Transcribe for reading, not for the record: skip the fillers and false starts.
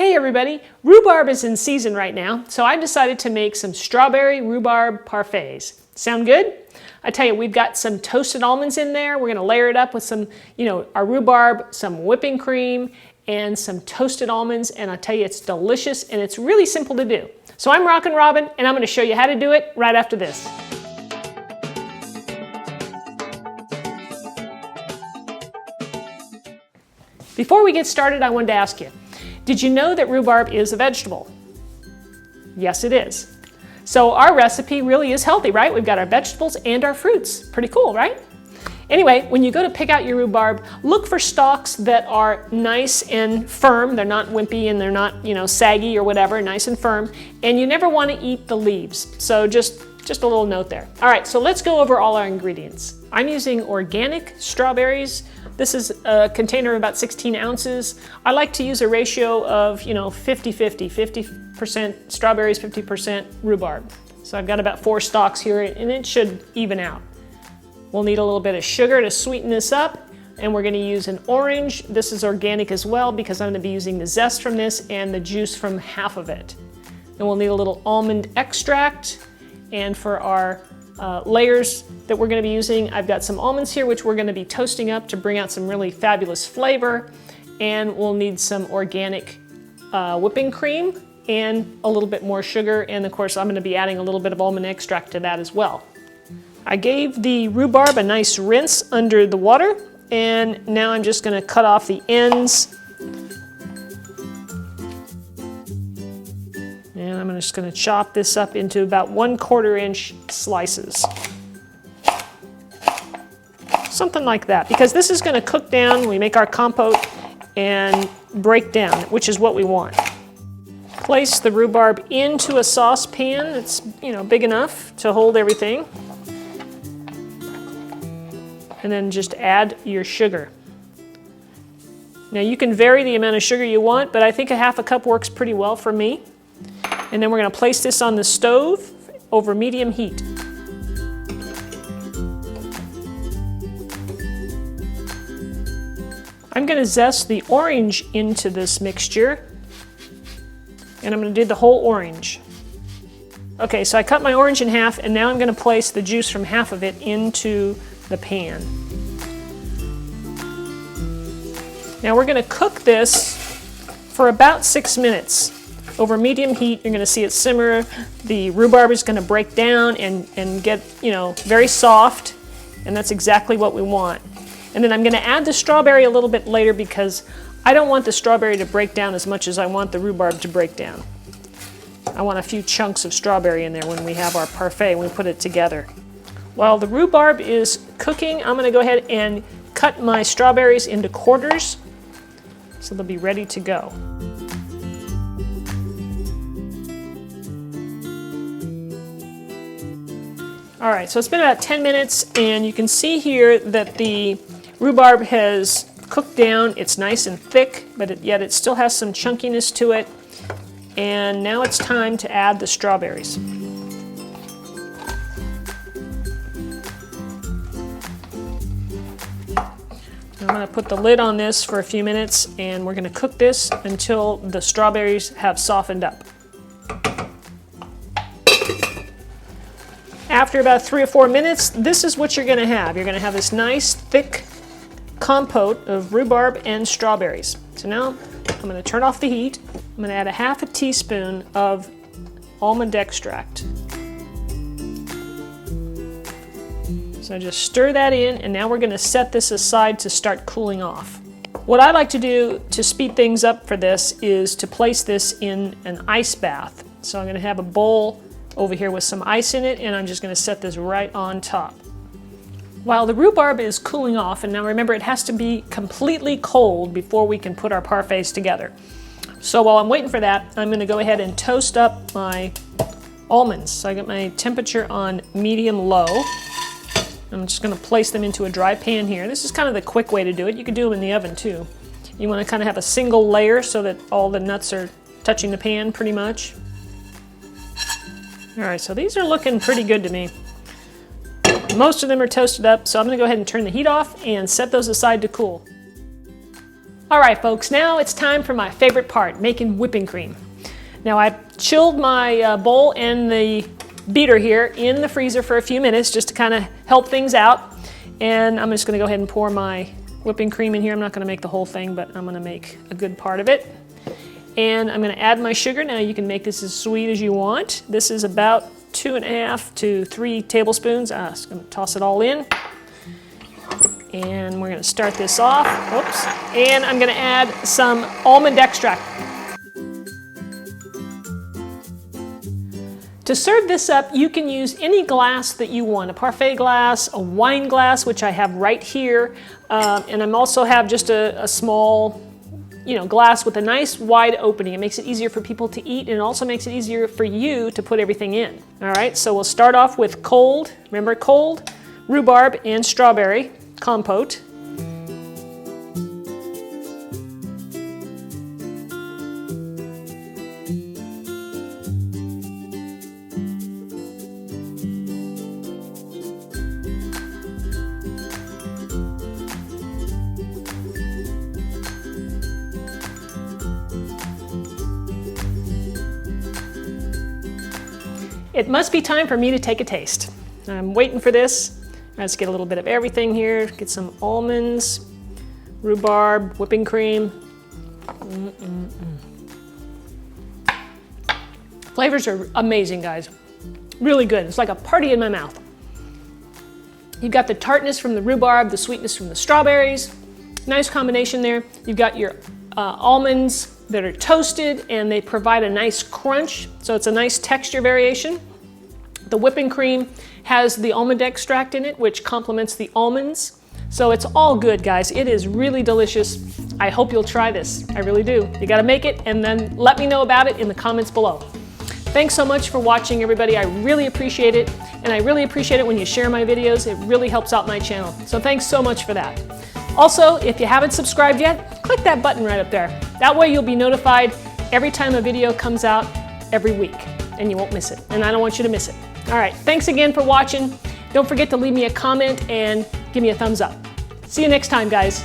Hey everybody, rhubarb is in season right now, so I decided to make some strawberry rhubarb parfaits. Sound good? I tell you, we've got some toasted almonds in there. We're gonna layer it up with some, our rhubarb, some whipping cream, and some toasted almonds, and I tell you, it's delicious and it's really simple to do. So I'm Rockin' Robin, and I'm gonna show you how to do it right after this. Before we get started, I wanted to ask you, did you know that rhubarb is a vegetable? Yes, it is. So our recipe really is healthy, right? We've got our vegetables and our fruits. Pretty cool, right? Anyway, when you go to pick out your rhubarb, look for stalks that are nice and firm. They're not wimpy and they're not, saggy or whatever, nice and firm. And you never want to eat the leaves. So just a little note there. All right, so let's go over all our ingredients. I'm using organic strawberries. This is a container of about 16 ounces. I like to use a ratio of, 50-50, 50% strawberries, 50% rhubarb. So I've got about 4 stalks here, and it should even out. We'll need a little bit of sugar to sweeten this up, and we're gonna use an orange. This is organic as well because I'm gonna be using the zest from this and the juice from half of it. And we'll need a little almond extract, and for our layers that we're going to be using, I've got some almonds here which we're going to be toasting up to bring out some really fabulous flavor, and we'll need some organic whipping cream and a little bit more sugar, and of course I'm going to be adding a little bit of almond extract to that as well. I gave the rhubarb a nice rinse under the water, and now I'm just going to cut off the ends. And I'm just going to chop this up into about 1/4 inch slices. Something like that, because this is going to cook down when we make our compote and break down, which is what we want. Place the rhubarb into a saucepan that's, big enough to hold everything. And then just add your sugar. Now you can vary the amount of sugar you want, but I think a 1/2 cup works pretty well for me. And then we're going to place this on the stove over medium heat. I'm going to zest the orange into this mixture, and I'm going to do the whole orange. Okay, so I cut my orange in half, and now I'm going to place the juice from half of it into the pan. Now we're going to cook this for about 6 minutes. Over medium heat, you're going to see it simmer. The rhubarb is going to break down and get, very soft, and that's exactly what we want. And then I'm going to add the strawberry a little bit later because I don't want the strawberry to break down as much as I want the rhubarb to break down. I want a few chunks of strawberry in there when we have our parfait, when we put it together. While the rhubarb is cooking, I'm going to go ahead and cut my strawberries into quarters so they'll be ready to go. All right, so it's been about 10 minutes, and you can see here that the rhubarb has cooked down. It's nice and thick, but yet it still has some chunkiness to it. And now it's time to add the strawberries. I'm going to put the lid on this for a few minutes, and we're going to cook this until the strawberries have softened up. After about 3 or 4 minutes, this is what you're going to have. You're going to have this nice, thick compote of rhubarb and strawberries. So now I'm going to turn off the heat. I'm going to add a 1/2 teaspoon of almond extract. So just stir that in, and now we're going to set this aside to start cooling off. What I like to do to speed things up for this is to place this in an ice bath. So I'm going to have a bowl over here with some ice in it, and I'm just going to set this right on top. While the rhubarb is cooling off, and now remember it has to be completely cold before we can put our parfaits together. So while I'm waiting for that, I'm going to go ahead and toast up my almonds. So I got my temperature on medium-low. I'm just going to place them into a dry pan here. This is kind of the quick way to do it. You could do them in the oven too. You want to kind of have a single layer so that all the nuts are touching the pan pretty much. All right, so these are looking pretty good to me. Most of them are toasted up, so I'm going to go ahead and turn the heat off and set those aside to cool. All right, folks, now it's time for my favorite part, making whipping cream. Now, I chilled my bowl and the beater here in the freezer for a few minutes just to kind of help things out. And I'm just going to go ahead and pour my whipping cream in here. I'm not going to make the whole thing, but I'm going to make a good part of it. And I'm going to add my sugar. Now, you can make this as sweet as you want. This is about 2.5 to 3 tablespoons. I'm just going to toss it all in. And we're going to start this off. Oops. And I'm going to add some almond extract. To serve this up, you can use any glass that you want, a parfait glass, a wine glass, which I have right here, and I also have just a small, glass with a nice wide opening. It makes it easier for people to eat, and it also makes it easier for you to put everything in. All right, so we'll start off with cold rhubarb and strawberry compote. It must be time for me to take a taste. I'm waiting for this. Let's get a little bit of everything here. Get some almonds, rhubarb, whipping cream. Flavors are amazing, guys. Really good. It's like a party in my mouth. You've got the tartness from the rhubarb, the sweetness from the strawberries. Nice combination there. You've got your almonds that are toasted and they provide a nice crunch, so it's a nice texture variation. The whipping cream has the almond extract in it, which complements the almonds. So it's all good, guys. It is really delicious. I hope you'll try this. I really do. You gotta make it and then let me know about it in the comments below. Thanks so much for watching, everybody. I really appreciate it, and I really appreciate it when you share my videos. It really helps out my channel. So thanks so much for that. Also, if you haven't subscribed yet, click that button right up there. That way you'll be notified every time a video comes out every week, and you won't miss it. And I don't want you to miss it. All right, thanks again for watching. Don't forget to leave me a comment and give me a thumbs up. See you next time, guys.